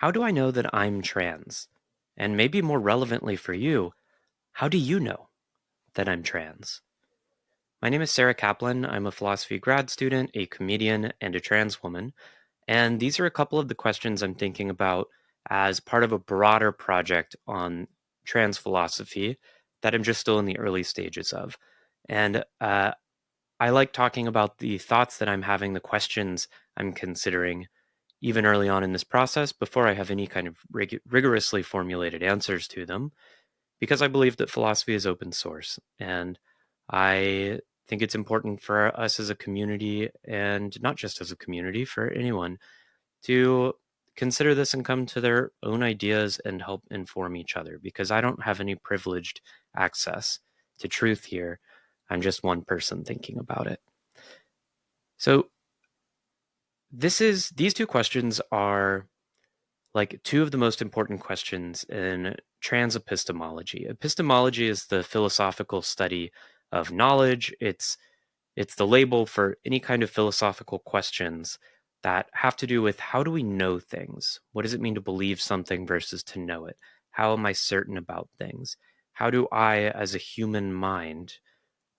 How do I know that I'm trans? And maybe more relevantly for you, how do you know that I'm trans? My name is Sarah Kaplan. I'm a philosophy grad student, a comedian, and a trans woman. And these are a couple of the questions I'm thinking about as part of a broader project on trans philosophy that I'm just still in the early stages of. And I like talking about the thoughts that I'm having, the questions I'm considering, even early on in this process, before I have any kind of rigorously formulated answers to them, because I believe that philosophy is open source. And I think it's important for us as a community, and not just as a community, for anyone to consider this and come to their own ideas and help inform each other, because I don't have any privileged access to truth here. I'm just one person thinking about it. So these two questions are like two of the most important questions in trans epistemology. Epistemology is the philosophical study of knowledge. It's the label for any kind of philosophical questions that have to do with how do we know things? What does it mean to believe something versus to know it? How am I certain about things? How do I, as a human mind,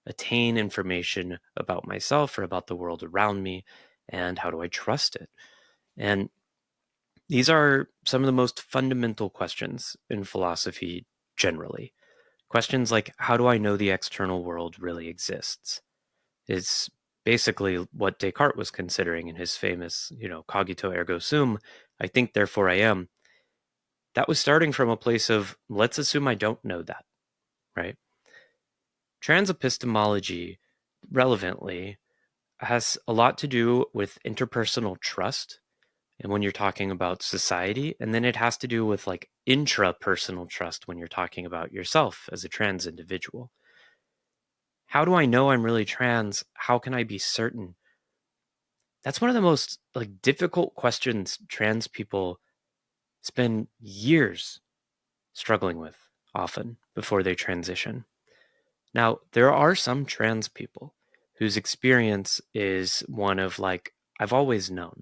attain information about myself or about the world around me? And how do I trust it? And these are some of the most fundamental questions in philosophy generally. Questions like, how do I know the external world really exists? Is basically what Descartes was considering in his famous, cogito ergo sum, I think, therefore I am. That was starting from a place of, let's assume I don't know that, right? Trans epistemology, relevantly, has a lot to do with interpersonal trust. And when you're talking about society, and then it has to do with like intrapersonal trust when you're talking about yourself as a trans individual. How do I know I'm really trans? How can I be certain? That's one of the most like difficult questions trans people spend years struggling with often before they transition. Now, there are some trans people whose experience is one of like, I've always known.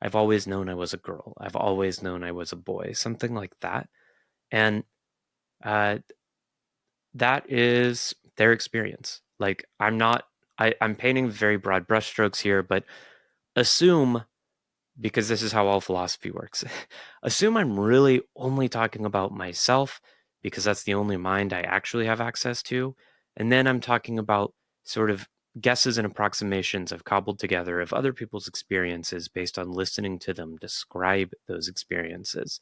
I've always known I was a girl. I've always known I was a boy, something like that. And uh, that is their experience. Like, I'm painting very broad brushstrokes here, but assume, because this is how all philosophy works, assume I'm really only talking about myself because that's the only mind I actually have access to. And then I'm talking about sort of guesses and approximations I've cobbled together of other people's experiences based on listening to them describe those experiences.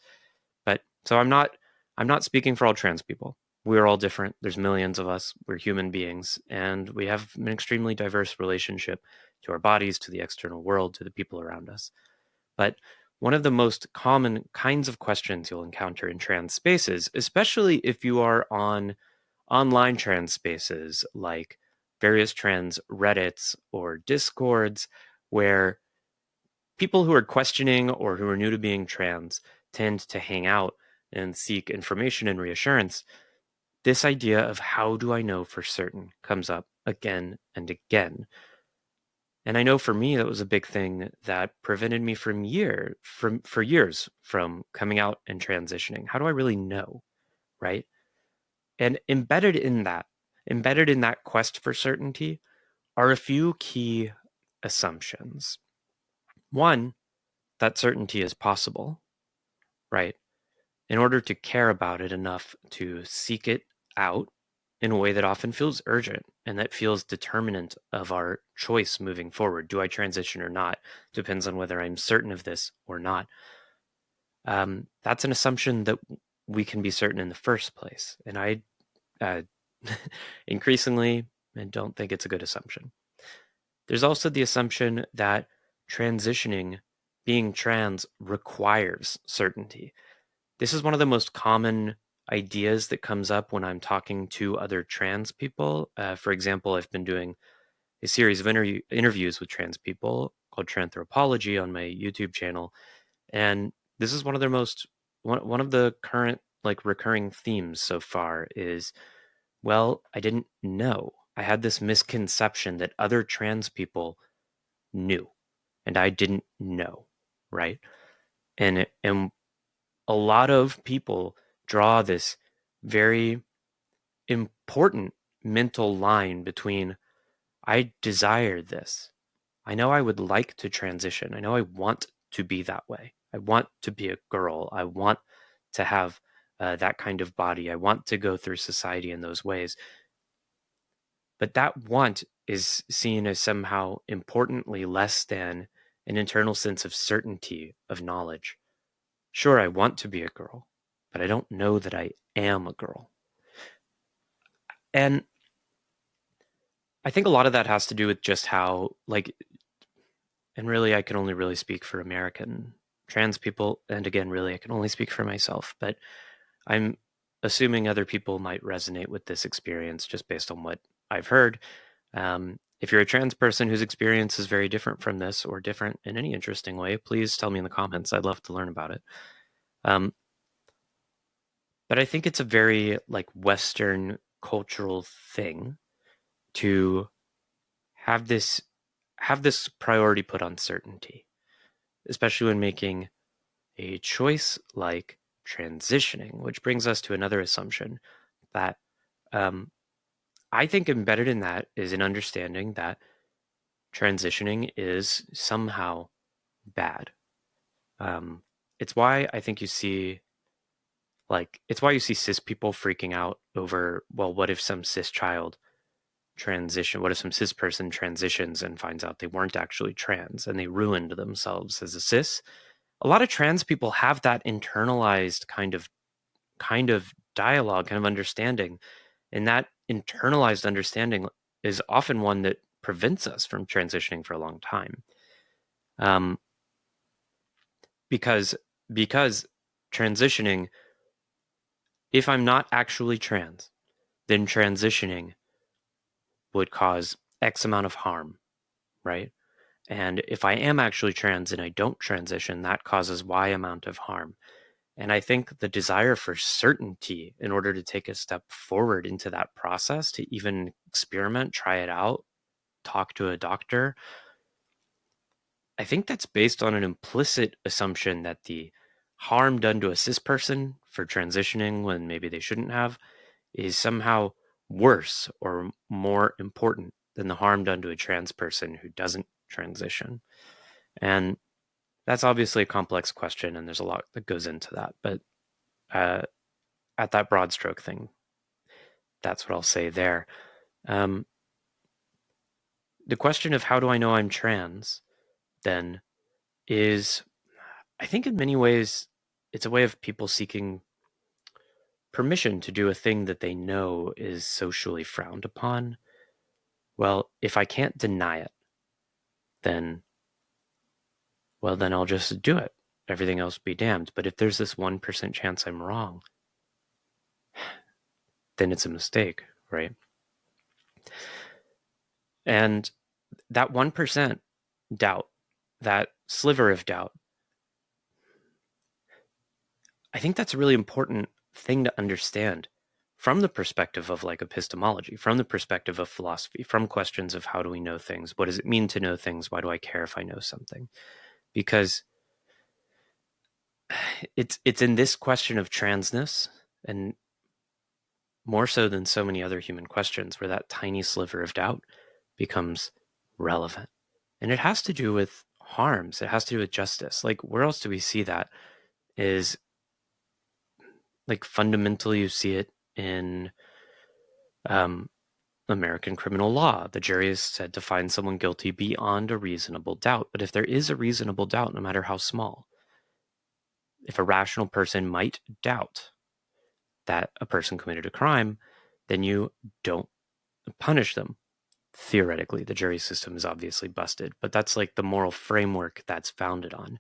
But so I'm not speaking for all trans people. We're all different. There's millions of us. We're human beings, and we have an extremely diverse relationship to our bodies, to the external world, to the people around us. But one of the most common kinds of questions you'll encounter in trans spaces, especially if you are on online trans spaces like various trans Reddits or Discords, where people who are questioning or who are new to being trans tend to hang out and seek information and reassurance, this idea of how do I know for certain comes up again and again. And I know for me, that was a big thing that prevented me for years from coming out and transitioning. How do I really know, right? And embedded in that quest for certainty are a few key assumptions. One, that certainty is possible, right? In order to care about it enough to seek it out in a way that often feels urgent and that feels determinant of our choice moving forward. Do I transition or not? Depends on whether I'm certain of this or not. That's an assumption that we can be certain in the first place. And I uh, increasingly don't think it's a good assumption. There's also the assumption that transitioning, being trans, requires certainty. This is one of the most common ideas that comes up when I'm talking to other trans people. For example, I've been doing a series of interviews with trans people called Tranthropology on my YouTube channel, and this is one of the current like recurring themes so far is, well, I didn't know. I had this misconception that other trans people knew, and I didn't know, right? And a lot of people draw this very important mental line between, I desire this. I know I would like to transition. I know I want to be that way. I want to be a girl. I want to have that kind of body. I want to go through society in those ways. But that want is seen as somehow importantly less than an internal sense of certainty of knowledge. Sure, I want to be a girl, but I don't know that I am a girl. And I think a lot of that has to do with just how, like, and really I can only really speak for American trans people. And again, really I can only speak for myself, but I'm assuming other people might resonate with this experience just based on what I've heard. If you're a trans person whose experience is very different from this or different in any interesting way, please tell me in the comments. I'd love to learn about it. But I think it's a very like Western cultural thing to have this priority put on certainty, especially when making a choice like transitioning, which brings us to another assumption that I think embedded in that is an understanding that transitioning is somehow bad. It's why I think you see, it's why you see cis people freaking out over, well, what if some cis child what if some cis person transitions and finds out they weren't actually trans and they ruined themselves as a cis? A lot of trans people have that internalized kind of dialogue, kind of understanding. And that internalized understanding is often one that prevents us from transitioning for a long time. Because transitioning, if I'm not actually trans, then transitioning would cause X amount of harm, right? And if I am actually trans and I don't transition, that causes Y amount of harm. And I think the desire for certainty in order to take a step forward into that process, to even experiment, try it out, talk to a doctor, I think that's based on an implicit assumption that the harm done to a cis person for transitioning when maybe they shouldn't have is somehow worse or more important than the harm done to a trans person who doesn't transition. And that's obviously a complex question, and there's a lot that goes into that. But at that broad stroke thing, that's what I'll say there. The question of how do I know I'm trans then is, I think in many ways, it's a way of people seeking permission to do a thing that they know is socially frowned upon. Well, if I can't deny it, then I'll just do it. Everything else be damned. But if there's this 1% chance I'm wrong, then it's a mistake, right? And that 1% doubt, that sliver of doubt, I think that's a really important thing to understand from the perspective of like epistemology, from the perspective of philosophy, from questions of how do we know things? What does it mean to know things? Why do I care if I know something? Because it's in this question of transness, and more so than so many other human questions, where that tiny sliver of doubt becomes relevant. And it has to do with harms. It has to do with justice. Like, where else do we see that? Is like fundamentally you see it in American criminal law. The jury is said to find someone guilty beyond a reasonable doubt. But if there is a reasonable doubt, no matter how small, if a rational person might doubt that a person committed a crime, then you don't punish them. Theoretically, the jury system is obviously busted, but that's like the moral framework that's founded on.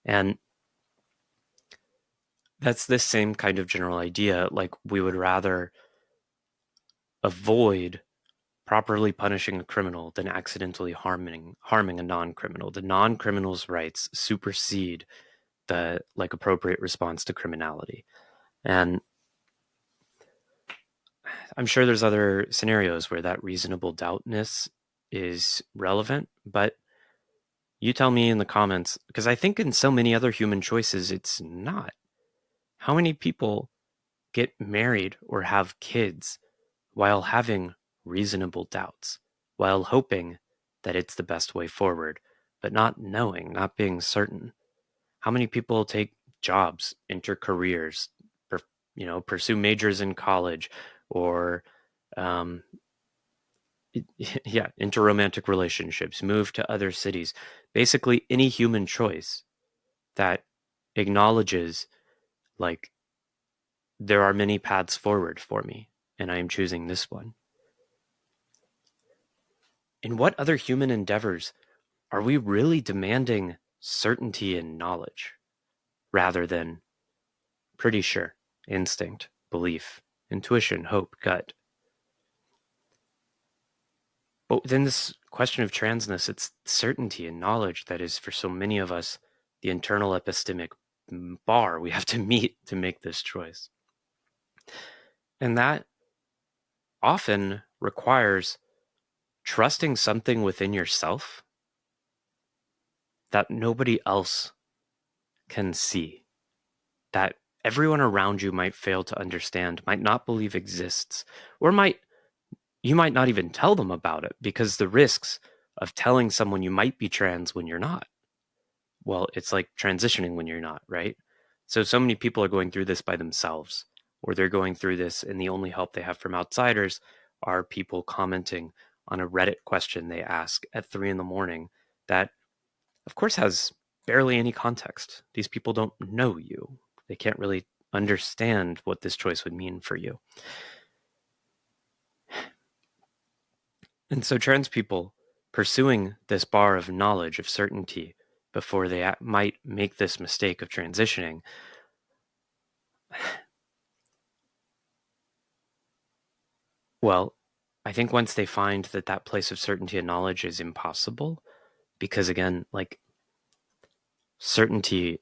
And that's this same kind of general idea. Like, we would rather avoid properly punishing a criminal than accidentally harming a non-criminal. The non-criminal's rights supersede the like appropriate response to criminality. And I'm sure there's other scenarios where that reasonable doubtness is relevant, but you tell me in the comments, because I think in so many other human choices, it's not. How many people get married or have kids while having reasonable doubts, while hoping that it's the best way forward, but not knowing, not being certain? How many people take jobs, enter careers, pursue majors in college, or um, yeah, enter romantic relationships, move to other cities? Basically, any human choice that acknowledges, like, there are many paths forward for me, and I am choosing this one. In what other human endeavors are we really demanding certainty and knowledge rather than pretty sure, instinct, belief, intuition, hope, gut? But within this question of transness, it's certainty and knowledge that is, for so many of us, the internal epistemic bar we have to meet to make this choice. And that often requires trusting something within yourself that nobody else can see, that everyone around you might fail to understand, might not believe exists, or you might not even tell them about it, because the risks of telling someone you might be trans when you're not, well, it's like transitioning when you're not, right? So many people are going through this by themselves, or they're going through this and the only help they have from outsiders are people commenting on a Reddit question they ask at 3 a.m. that, of course, has barely any context. These people don't know you. They can't really understand what this choice would mean for you. And so trans people pursuing this bar of knowledge, of certainty, before they might make this mistake of transitioning, well, I think once they find that that place of certainty and knowledge is impossible, because again, like, certainty,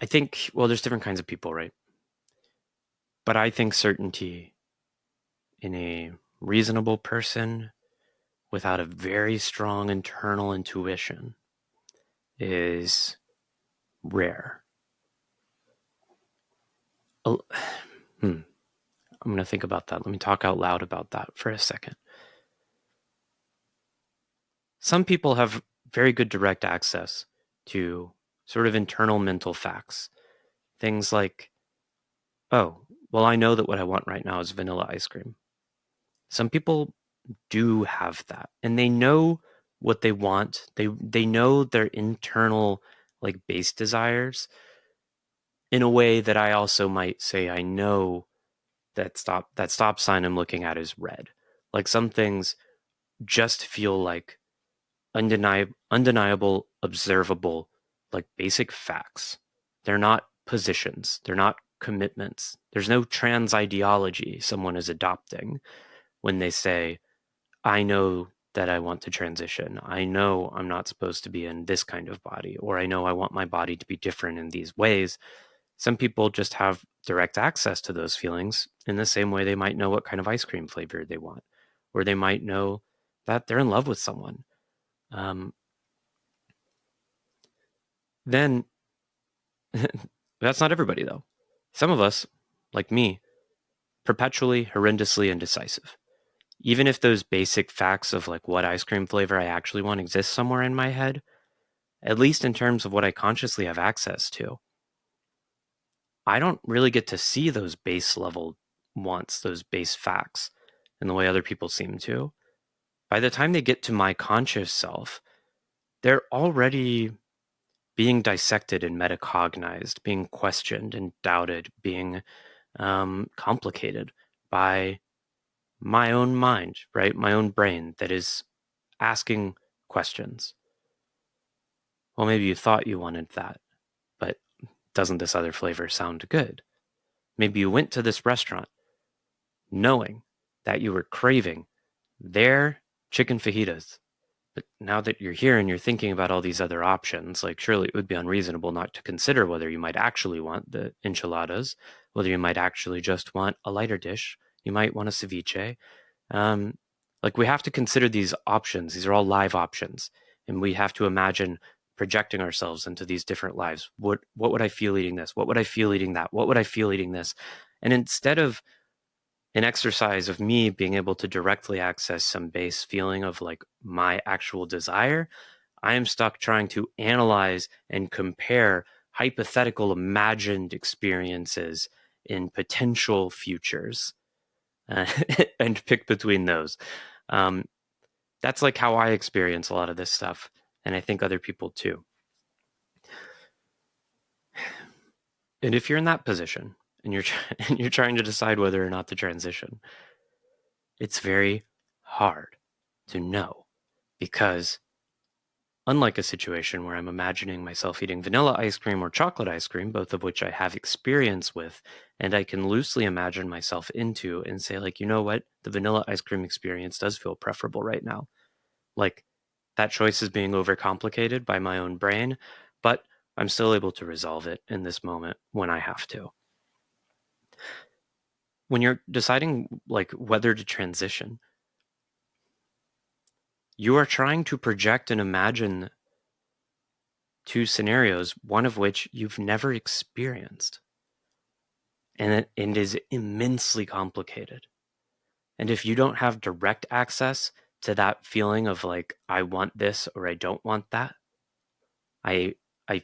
I think, well, there's different kinds of people, right? But I think certainty in a reasonable person without a very strong internal intuition is rare. I'm going to think about that. Let me talk out loud about that for a second. Some people have very good direct access to sort of internal mental facts. Things like, oh, well, I know that what I want right now is vanilla ice cream. Some people do have that, and they know what they want. They know their internal, like, base desires in a way that I also might say I know that stop sign I'm looking at is red. Like, some things just feel like undeniable, observable, like, basic facts. They're not positions. They're not commitments. There's no trans ideology someone is adopting when they say, I know that I want to transition. I know I'm not supposed to be in this kind of body, or I know I want my body to be different in these ways. Some people just have direct access to those feelings in the same way they might know what kind of ice cream flavor they want, or they might know that they're in love with someone. Then that's not everybody, though. Some of us, like me, perpetually horrendously indecisive. Even if those basic facts of, like, what ice cream flavor I actually want exist somewhere in my head, at least in terms of what I consciously have access to, I don't really get to see those base level wants, those base facts, in the way other people seem to. By the time they get to my conscious self, they're already being dissected and metacognized, being questioned and doubted, being complicated by my own mind, right? My own brain that is asking questions. Well, maybe you thought you wanted that, but doesn't this other flavor sound good? Maybe you went to this restaurant knowing that you were craving their chicken fajitas. But now that you're here and you're thinking about all these other options, like, surely it would be unreasonable not to consider whether you might actually want the enchiladas, whether you might actually just want a lighter dish. You might want a ceviche. Like, we have to consider these options. These are all live options. And we have to imagine projecting ourselves into these different lives. What would I feel eating this? What would I feel eating that? What would I feel eating this? And instead of an exercise of me being able to directly access some base feeling of like my actual desire, I am stuck trying to analyze and compare hypothetical imagined experiences in potential futures and pick between those. Um, that's like how I experience a lot of this stuff. And I think other people too. And if you're in that position and you're trying to decide whether or not to transition, it's very hard to know, because unlike a situation where I'm imagining myself eating vanilla ice cream or chocolate ice cream, both of which I have experience with, and I can loosely imagine myself into and say, like, you know what, the vanilla ice cream experience does feel preferable right now. Like, that choice is being overcomplicated by my own brain, but I'm still able to resolve it in this moment when I have to. When you're deciding like whether to transition, you are trying to project and imagine two scenarios, one of which you've never experienced. And it is immensely complicated. And if you don't have direct access to that feeling of like, I want this or I don't want that, I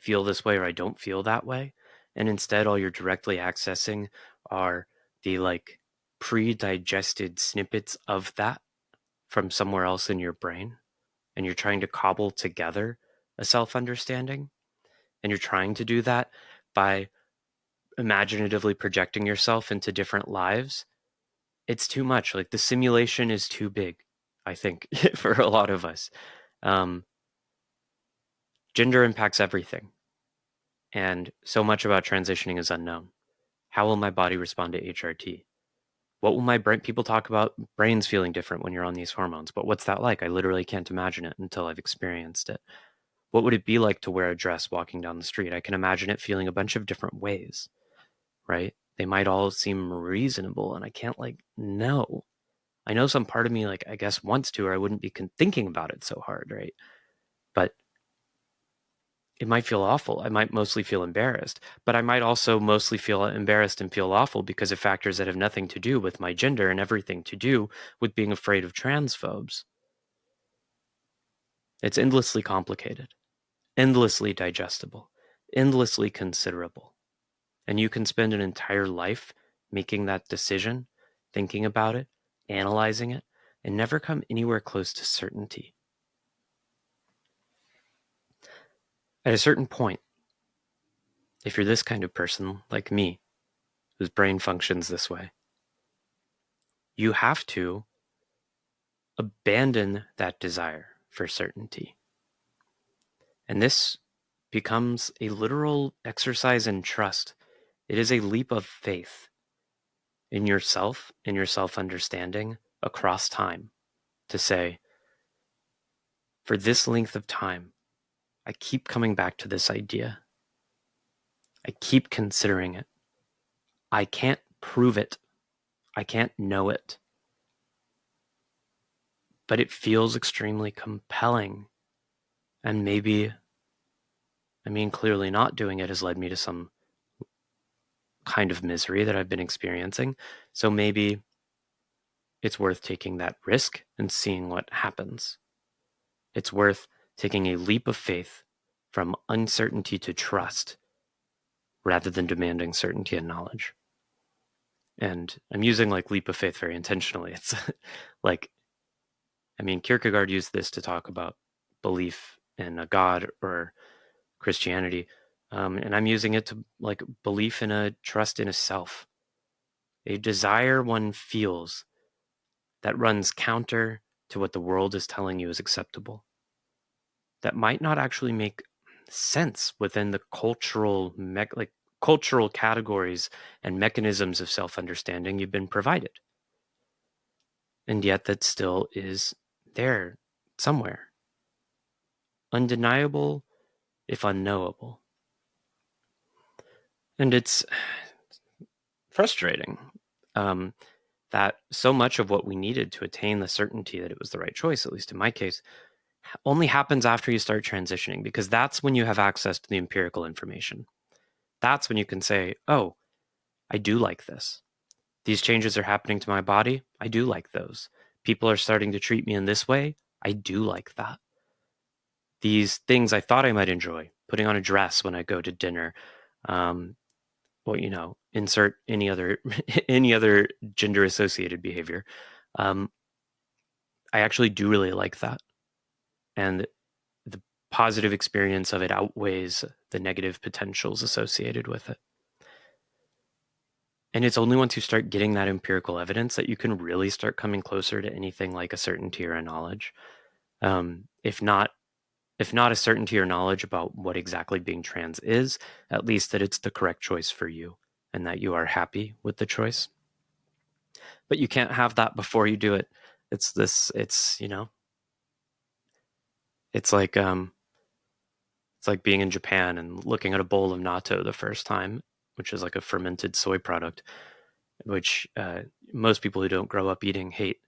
feel this way or I don't feel that way, and instead all you're directly accessing are the like pre-digested snippets of that from somewhere else in your brain, and you're trying to cobble together a self-understanding, and you're trying to do that by imaginatively projecting yourself into different lives, it's too much. Like, the simulation is too big, I think, for a lot of us. Gender impacts everything. And so much about transitioning is unknown. How will my body respond to HRT? What will my brain, people talk about brains feeling different when you're on these hormones, but what's that like? I literally can't imagine it until I've experienced it. What would it be like to wear a dress walking down the street? I can imagine it feeling a bunch of different ways, right? They might all seem reasonable, and I can't like know. I know some part of me, like, I guess wants to, or I wouldn't be thinking about it so hard, right? But it might feel awful. I might mostly feel embarrassed, but I might also mostly feel embarrassed and feel awful because of factors that have nothing to do with my gender and everything to do with being afraid of transphobes. It's endlessly complicated, endlessly digestible, endlessly considerable. And you can spend an entire life making that decision, thinking about it, analyzing it, and never come anywhere close to certainty. At a certain point, if you're this kind of person like me, whose brain functions this way, you have to abandon that desire for certainty. And this becomes a literal exercise in trust. It is a leap of faith in yourself, in your self-understanding across time, to say, for this length of time, I keep coming back to this idea. I keep considering it. I can't prove it. I can't know it. But it feels extremely compelling. And maybe, clearly not doing it has led me to some kind of misery that I've been experiencing. So maybe it's worth taking that risk and seeing what happens. It's worth taking a leap of faith from uncertainty to trust rather than demanding certainty and knowledge. And I'm using like leap of faith very intentionally. It's like, Kierkegaard used this to talk about belief in a God or Christianity. And I'm using it to like belief in a trust in a self, a desire one feels that runs counter to what the world is telling you is acceptable, that might not actually make sense within the cultural categories and mechanisms of self-understanding you've been provided. And yet that still is there somewhere. Undeniable, if unknowable. And it's frustrating that so much of what we needed to attain the certainty that it was the right choice, at least in my case, only happens after you start transitioning, because that's when you have access to the empirical information. That's when you can say, oh, I do like this. These changes are happening to my body. I do like those. People are starting to treat me in this way. I do like that. These things I thought I might enjoy, putting on a dress when I go to dinner, insert any other any other gender associated behavior. I actually do really like that. And the positive experience of it outweighs the negative potentials associated with it. And it's only once you start getting that empirical evidence that you can really start coming closer to anything like a certainty or a knowledge. If not a certainty or knowledge about what exactly being trans is, at least that it's the correct choice for you and that you are happy with the choice. But you can't have that before you do it. It's like being in Japan and looking at a bowl of natto the first time, which is like a fermented soy product, which most people who don't grow up eating hate,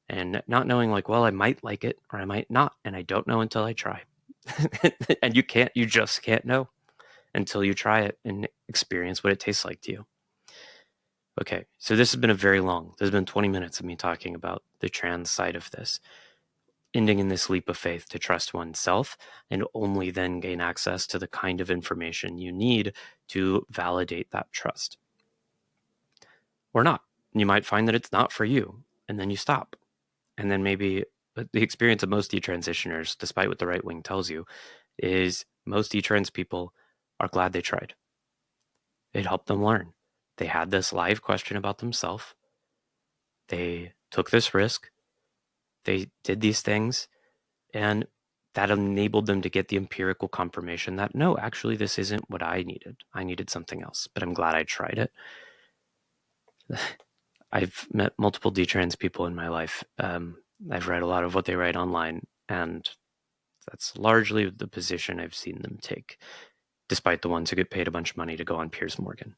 and not knowing like, well, I might like it or I might not, and I don't know until I try. And you just can't know until you try it and experience what it tastes like to you. Okay, so this has been 20 minutes of me talking about the trans side of this, ending in this leap of faith to trust oneself and only then gain access to the kind of information you need to validate that trust. Or not. You might find that it's not for you, and then you stop. And then maybe the experience of most detransitioners, despite what the right wing tells you, is most detrans people are glad they tried. It helped them learn. They had this live question about themselves. They took this risk. They did these things, and that enabled them to get the empirical confirmation that, no, actually, this isn't what I needed. I needed something else, but I'm glad I tried it. I've met multiple detrans people in my life. I've read a lot of what they write online, and that's largely the position I've seen them take, despite the ones who get paid a bunch of money to go on Piers Morgan.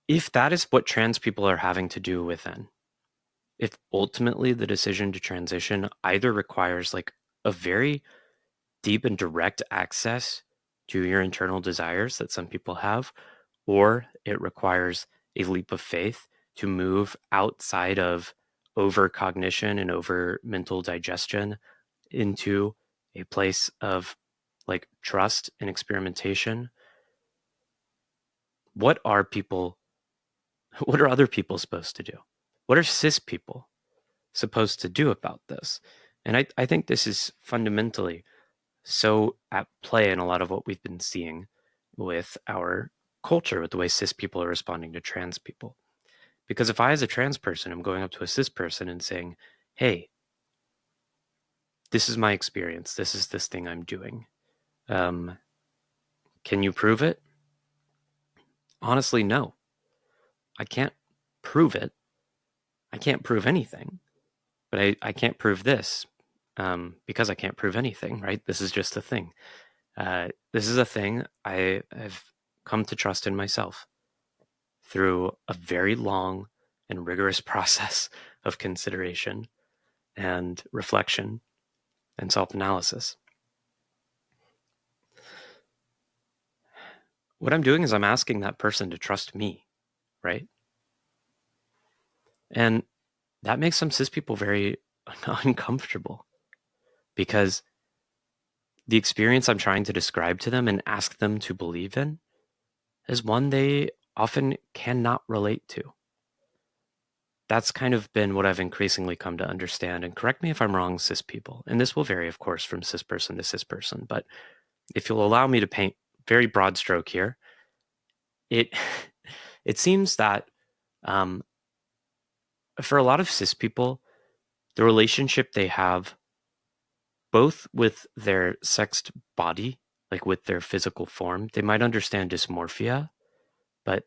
If that is what trans people are having to do within, if ultimately the decision to transition either requires like a very deep and direct access to your internal desires that some people have, or it requires a leap of faith to move outside of over cognition and over mental digestion into a place of like trust and experimentation, what are other people supposed to do? What are cis people supposed to do about this? And I think this is fundamentally so at play in a lot of what we've been seeing with our culture, with the way cis people are responding to trans people. Because if I, as a trans person, am going up to a cis person and saying, hey, this is my experience, this is this thing I'm doing, can you prove it? Honestly, no. I can't prove it. I can't prove anything, but I can't prove this because I can't prove anything, right? This is just a thing. This is a thing I have come to trust in myself through a very long and rigorous process of consideration and reflection and self-analysis. What I'm doing is I'm asking that person to trust me, right? And that makes some cis people very uncomfortable, because the experience I'm trying to describe to them and ask them to believe in is one they often cannot relate to. That's kind of been what I've increasingly come to understand. And correct me if I'm wrong, cis people. And this will vary, of course, from cis person to cis person. But if you'll allow me to paint very broad stroke here, it seems that for a lot of cis people, the relationship they have both with their sexed body, like with their physical form, they might understand dysmorphia, but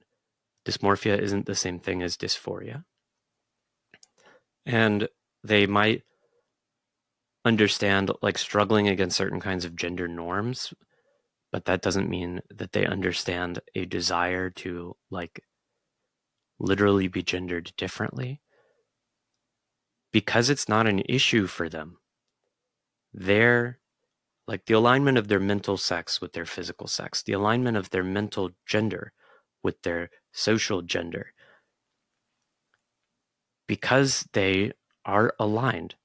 dysmorphia isn't the same thing as dysphoria. And they might understand like struggling against certain kinds of gender norms, but that doesn't mean that they understand a desire to like literally be gendered differently. because it's not an issue for them, they're like the alignment of their mental sex with their physical sex, the alignment of their mental gender with their social gender, because they are aligned,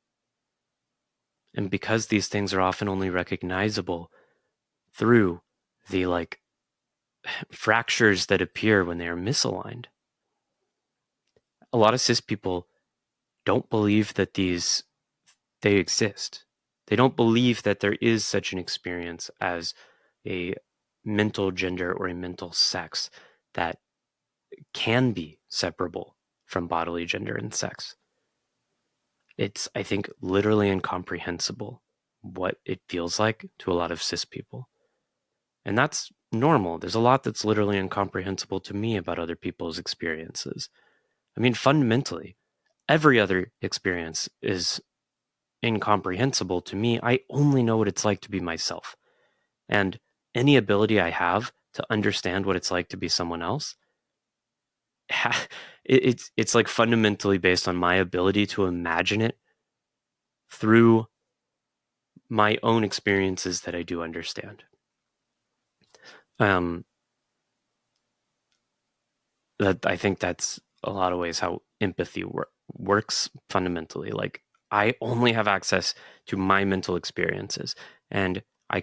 and because these things are often only recognizable through the like fractures that appear when they are misaligned. A lot of cis people don't believe that they exist. They don't believe that there is such an experience as a mental gender or a mental sex that can be separable from bodily gender and sex. It's, I think, literally incomprehensible what it feels like to a lot of cis people. And that's normal. There's a lot that's literally incomprehensible to me about other people's experiences. I mean, fundamentally, every other experience is incomprehensible to me. I only know what it's like to be myself. And any ability I have to understand what it's like to be someone else, it's like fundamentally based on my ability to imagine it through my own experiences that I do understand. That I think that's a lot of ways how empathy works fundamentally. Like I only have access to my mental experiences, and I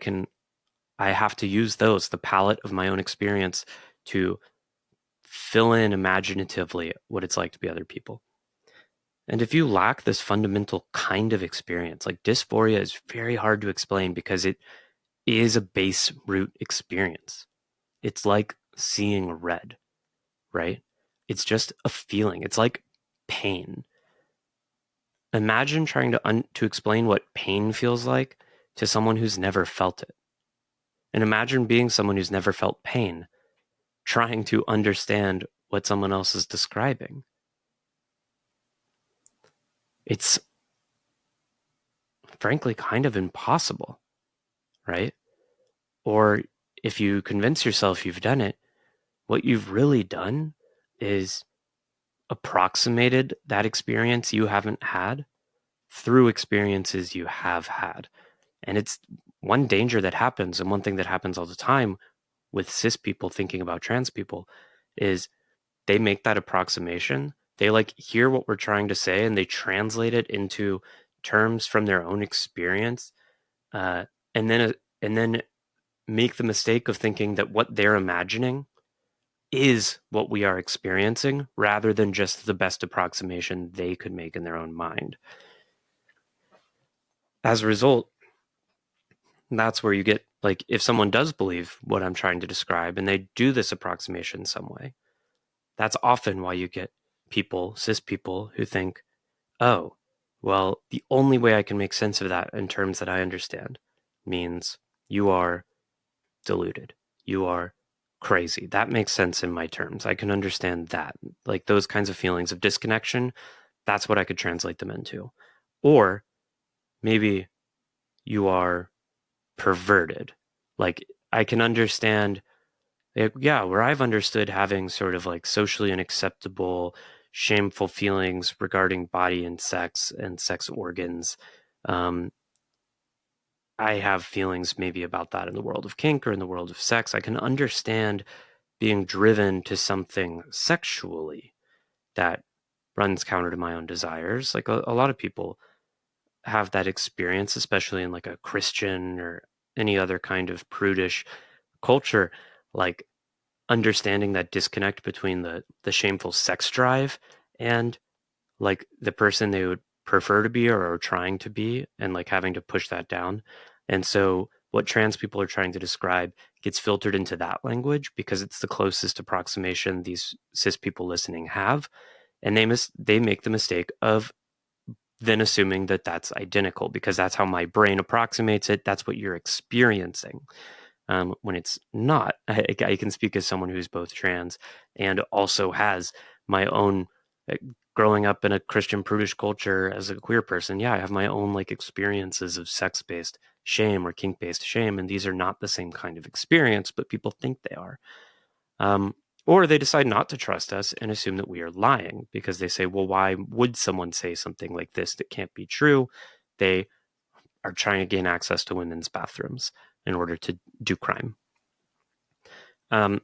have to use those, the palette of my own experience, to fill in imaginatively what it's like to be other people. And if you lack this fundamental kind of experience, like dysphoria is very hard to explain because it is a base root experience. It's like seeing red, right? It's just a feeling. It's like pain. Imagine trying to explain what pain feels like to someone who's never felt it. And imagine being someone who's never felt pain, trying to understand what someone else is describing. It's frankly kind of impossible, right? Or if you convince yourself you've done it, what you've really done is approximated that experience you haven't had through experiences you have had. And it's one danger that happens, and one thing that happens all the time with cis people thinking about trans people is they make that approximation. They like hear what we're trying to say and they translate it into terms from their own experience, uh, and then make the mistake of thinking that what they're imagining is what we are experiencing rather than just the best approximation they could make in their own mind. As a result, that's where you get, like, if someone does believe what I'm trying to describe and they do this approximation some way, that's often why you get people, cis people, who think, oh, well, the only way I can make sense of that in terms that I understand means you are deluded. You are crazy. That makes sense in my terms. I can understand that. Like those kinds of feelings of disconnection, that's what I could translate them into. Or maybe you are perverted. Like I can understand, yeah, where I've understood having sort of like socially unacceptable, shameful feelings regarding body and sex organs. I have feelings maybe about that in the world of kink or in the world of sex. I can understand being driven to something sexually that runs counter to my own desires. Like a lot of people have that experience, especially in like a Christian or any other kind of prudish culture, like understanding that disconnect between the shameful sex drive and like the person they would prefer to be or are trying to be, and like having to push that down. And so what trans people are trying to describe gets filtered into that language because it's the closest approximation these cis people listening have. And they make the mistake of then assuming that that's identical because that's how my brain approximates it. That's what you're experiencing. When it's not. I can speak as someone who's both trans and also has my own, growing up in a Christian prudish culture as a queer person. Yeah, I have my own like experiences of sex-based shame or kink-based shame, and these are not the same kind of experience, but people think they are. Or they decide not to trust us and assume that we are lying because they say, well, why would someone say something like this that can't be true? They are trying to gain access to women's bathrooms in order to do crime. And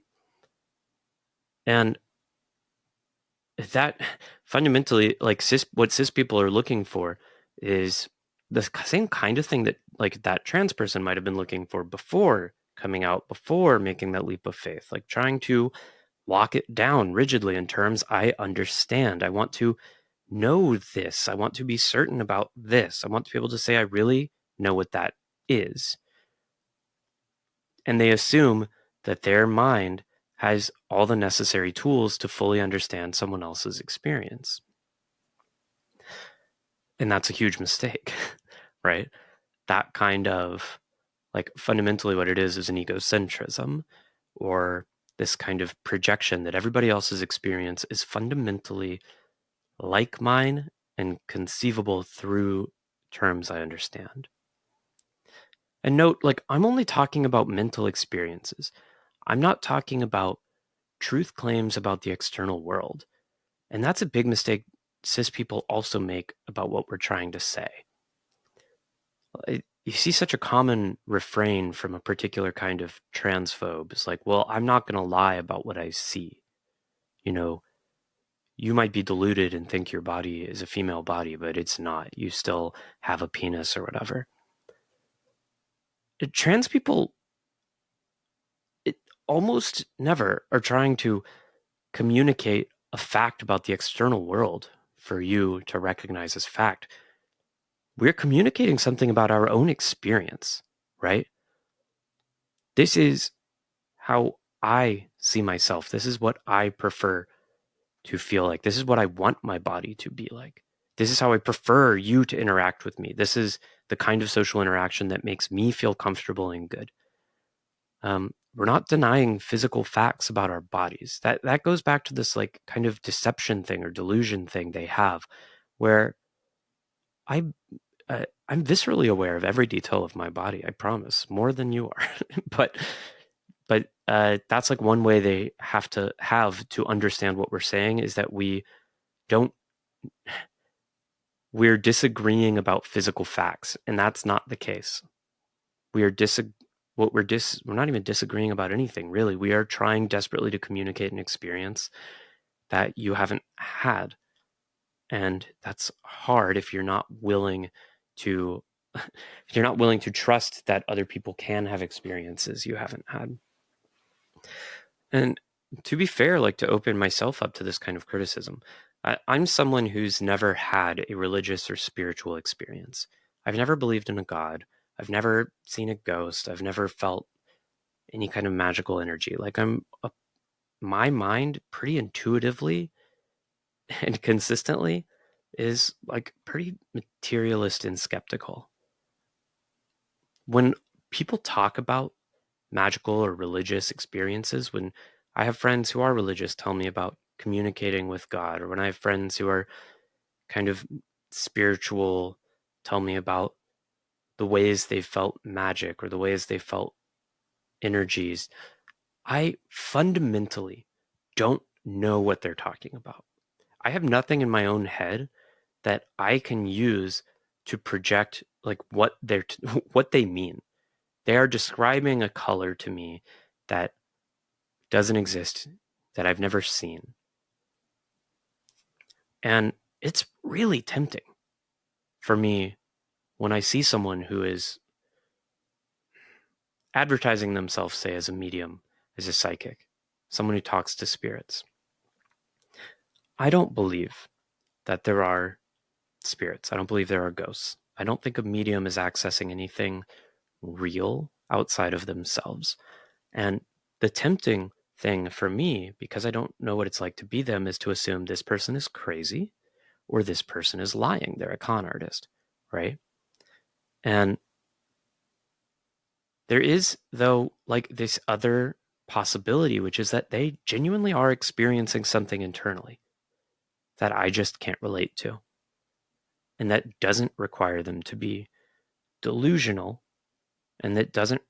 that fundamentally, like what cis people are looking for is the same kind of thing that like that trans person might have been looking for before coming out, before making that leap of faith, like trying to lock it down rigidly in terms I understand. I want to know this. I want to be certain about this. I want to be able to say I really know what that is. And they assume that their mind has all the necessary tools to fully understand someone else's experience. And that's a huge mistake, right? That kind of, like, fundamentally what it is an egocentrism, or this kind of projection that everybody else's experience is fundamentally like mine and conceivable through terms I understand. And note, like, I'm only talking about mental experiences. I'm not talking about truth claims about the external world. And that's a big mistake cis people also make about what we're trying to say. You see such a common refrain from a particular kind of transphobe. It's like, well, I'm not going to lie about what I see. You know, you might be deluded and think your body is a female body, but it's not. You still have a penis or whatever. Trans people almost never are trying to communicate a fact about the external world for you to recognize as fact. We're communicating something about our own experience, right? This is how I see myself. This is what I prefer to feel like. This is what I want my body to be like. This is how I prefer you to interact with me. This is the kind of social interaction that makes me feel comfortable and good. We're not denying physical facts about our bodies. That goes back to this like kind of deception thing or delusion thing they have, where I'm viscerally aware of every detail of my body. I promise, more than you are. but that's like one way they have to understand what we're saying is that we're disagreeing about physical facts, and that's not the case. We're not even disagreeing about anything, really. We are trying desperately to communicate an experience that you haven't had. And that's hard if you're not willing to trust that other people can have experiences you haven't had. And to be fair, like, to open myself up to this kind of criticism, I'm someone who's never had a religious or spiritual experience. I've never believed in a god. I've never seen a ghost. I've never felt any kind of magical energy. Like, my mind pretty intuitively and consistently is like pretty materialist and skeptical. When people talk about magical or religious experiences, when I have friends who are religious tell me about communicating with God, or when I have friends who are kind of spiritual tell me about the ways they felt magic or the ways they felt energies, I fundamentally don't know what they're talking about. I have nothing in my own head that I can use to project like what what they mean. They are describing a color to me that doesn't exist, that I've never seen. And it's really tempting for me when I see someone who is advertising themselves, say, as a medium, as a psychic, someone who talks to spirits. I don't believe that there are spirits. I don't believe there are ghosts. I don't think a medium is accessing anything real outside of themselves. And the tempting thing for me, because I don't know what it's like to be them, is to assume this person is crazy or this person is lying. They're a con artist, right? And there is, though, like this other possibility, which is that they genuinely are experiencing something internally that I just can't relate to. And that doesn't require them to be delusional, and that doesn't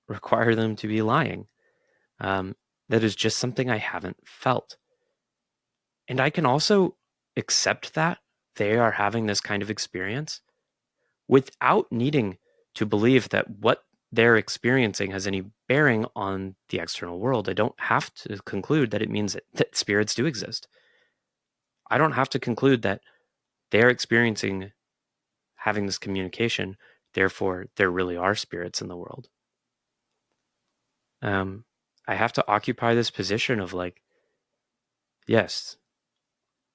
require them to be lying. That is just something I haven't felt. And I can also accept that they are having this kind of experience without needing to believe that what they're experiencing has any bearing on the external world. I don't have to conclude that it means that spirits do exist. I don't have to conclude that they're experiencing having this communication, therefore there really are spirits in the world. I have to occupy this position of like, yes,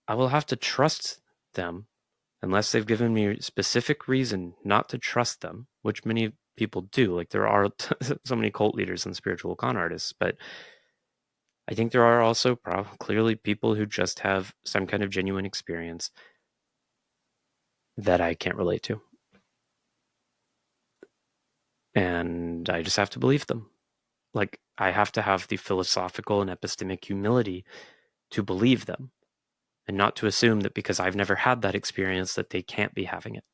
I will have to trust them unless they've given me a specific reason not to trust them, which many people do. Like there are so many cult leaders and spiritual con artists, but I think there are also clearly people who just have some kind of genuine experience that I can't relate to. And I just have to believe them. Like I have to have the philosophical and epistemic humility to believe them and not to assume that because I've never had that experience that they can't be having it.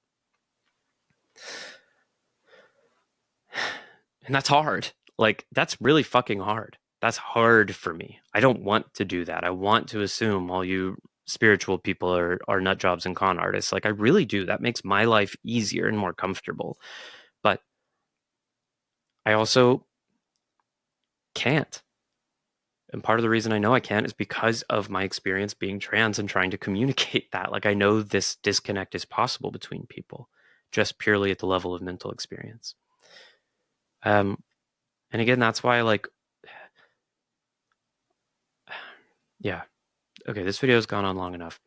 And that's hard. Like that's really fucking hard. That's hard for me. I don't want to do that. I want to assume all you spiritual people are nut jobs and con artists. Like I really do. That makes my life easier and more comfortable. But I also can't. And part of the reason I know I can't is because of my experience being trans and trying to communicate that. Like I know this disconnect is possible between people just purely at the level of mental experience. And again, that's why like, yeah, okay, this video has gone on long enough.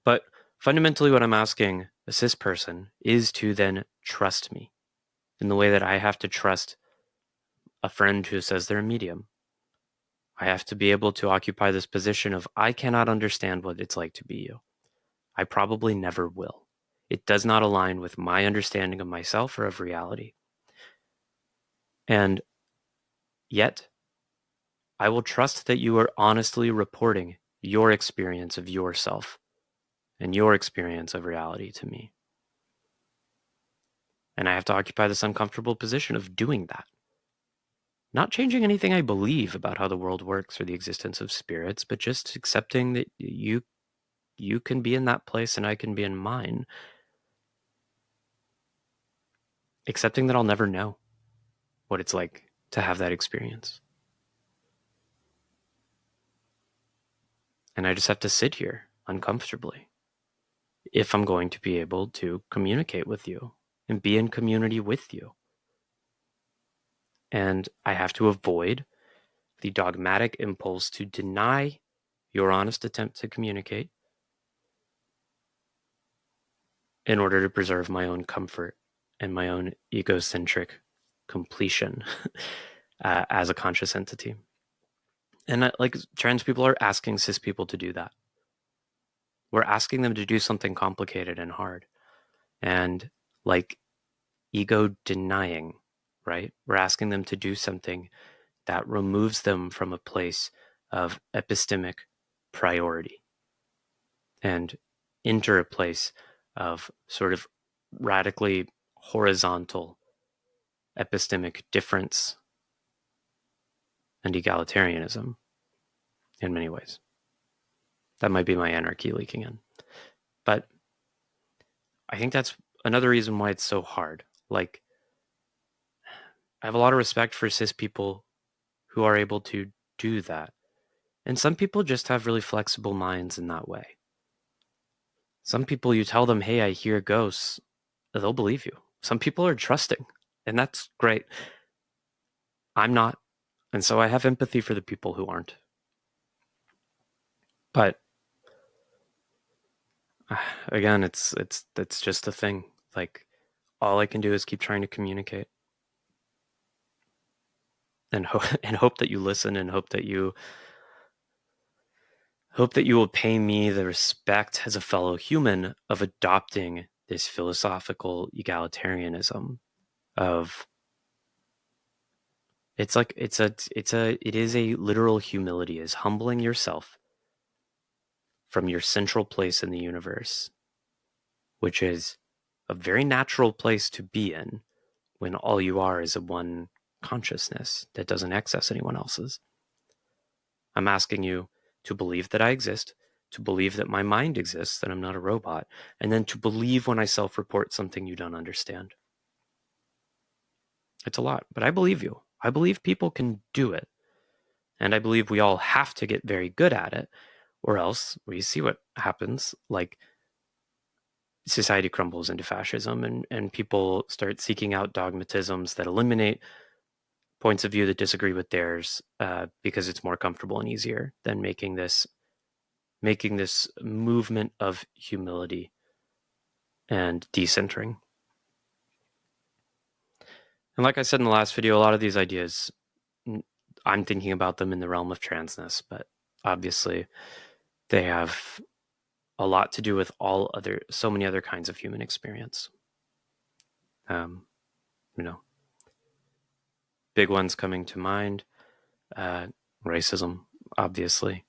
But fundamentally what I'm asking a cis person is to then trust me in the way that I have to trust a friend who says they're a medium. I have to be able to occupy this position of I cannot understand what it's like to be you. I probably never will. It does not align with my understanding of myself or of reality. And yet, I will trust that you are honestly reporting your experience of yourself and your experience of reality to me. And I have to occupy this uncomfortable position of doing that. Not changing anything I believe about how the world works or the existence of spirits, but just accepting that you can be in that place and I can be in mine. Accepting that I'll never know what it's like to have that experience. And I just have to sit here uncomfortably if I'm going to be able to communicate with you and be in community with you. And I have to avoid the dogmatic impulse to deny your honest attempt to communicate in order to preserve my own comfort and my own egocentric completion as a conscious entity. And like trans people are asking cis people to do that. We're asking them to do something complicated and hard and like ego denying, right? We're asking them to do something that removes them from a place of epistemic priority and enter a place of sort of radically horizontal epistemic difference and egalitarianism in many ways. That might be my anarchy leaking in. But I think that's another reason why it's so hard. Like, I have a lot of respect for cis people who are able to do that. And some people just have really flexible minds in that way. Some people, you tell them, hey, I hear ghosts, they'll believe you. Some people are trusting, and that's great. I'm not. And so I have empathy for the people who aren't. But again, it's just a thing. Like, all I can do is keep trying to communicate and and hope that you listen and hope that you will pay me the respect as a fellow human of adopting this philosophical egalitarianism of it is a literal humility, is humbling yourself from your central place in the universe, which is a very natural place to be in when all you are is a one consciousness that doesn't access anyone else's. I'm asking you to believe that I exist, to believe that my mind exists, that I'm not a robot, and then to believe when I self-report something you don't understand. It's a lot, but I believe you. I believe people can do it. And I believe we all have to get very good at it, or else we see what happens. Like, society crumbles into fascism, and people start seeking out dogmatisms that eliminate points of view that disagree with theirs, because it's more comfortable and easier than making this movement of humility and decentering. And like I said in the last video, a lot of these ideas, I'm thinking about them in the realm of transness, but obviously they have a lot to do with so many other kinds of human experience. Big ones coming to mind, racism, obviously.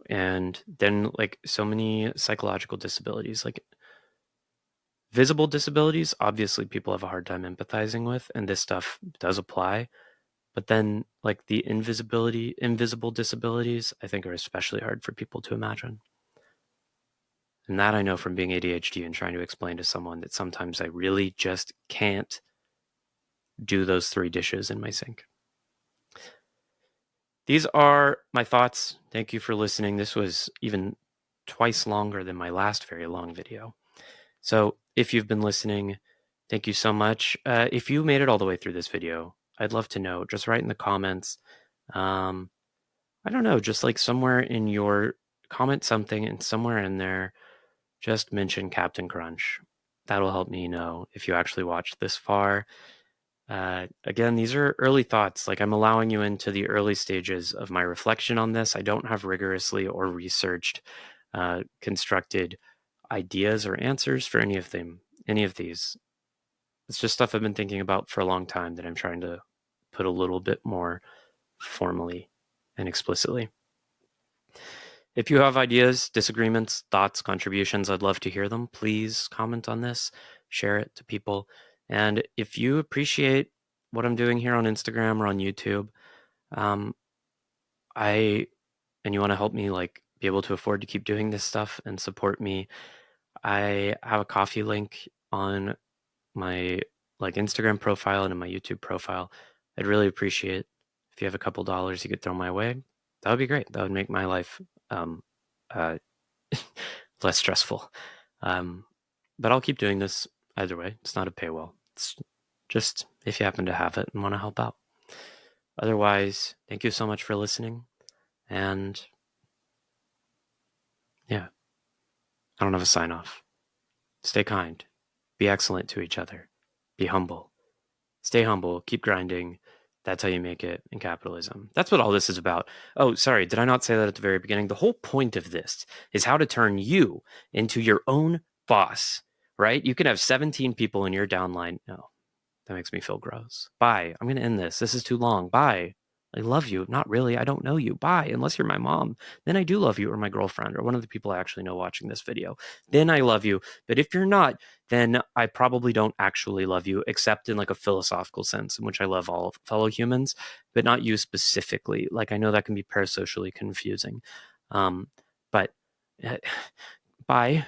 And then like so many psychological disabilities, like visible disabilities, obviously people have a hard time empathizing with, and this stuff does apply. But then like the invisible disabilities, I think are especially hard for people to imagine. And that I know from being ADHD and trying to explain to someone that sometimes I really just can't do those 3 dishes in my sink. These are my thoughts. Thank you for listening. This was even twice longer than my last very long video. So if you've been listening, thank you so much. If you made it all the way through this video, I'd love to know. Just write in the comments. I don't know, just like somewhere in your comment something, and somewhere in there, just mention Captain Crunch. That'll help me know if you actually watched this far. Again, these are early thoughts. Like, I'm allowing you into the early stages of my reflection on this. I don't have rigorously or researched, constructed ideas or answers for any of these. It's just stuff I've been thinking about for a long time that I'm trying to put a little bit more formally and explicitly. If you have ideas, disagreements, thoughts, contributions, I'd love to hear them. Please comment on this, share it to people. And if you appreciate what I'm doing here on Instagram or on YouTube, and you want to help me like be able to afford to keep doing this stuff and support me, I have a Ko-fi link on my like Instagram profile and in my YouTube profile. I'd really appreciate if you have a couple dollars you could throw my way. That would be great. That would make my life less stressful. But I'll keep doing this either way. It's not a paywall. It's just if you happen to have it and want to help out. Otherwise, thank you so much for listening. And yeah, I don't have a sign off. Stay kind. Be excellent to each other. Be humble. Stay humble. Keep grinding. That's how you make it in capitalism. That's what all this is about. Oh, sorry. Did I not say that at the very beginning? The whole point of this is how to turn you into your own boss, right? You can have 17 people in your downline. No, that makes me feel gross. Bye. I'm going to end this. This is too long. Bye. I love you. Not really. I don't know you. Bye. Unless you're my mom. Then I do love you, or my girlfriend, or one of the people I actually know watching this video. Then I love you. But if you're not, then I probably don't actually love you, except in like a philosophical sense in which I love all fellow humans, but not you specifically. Like, I know that can be parasocially confusing. But bye.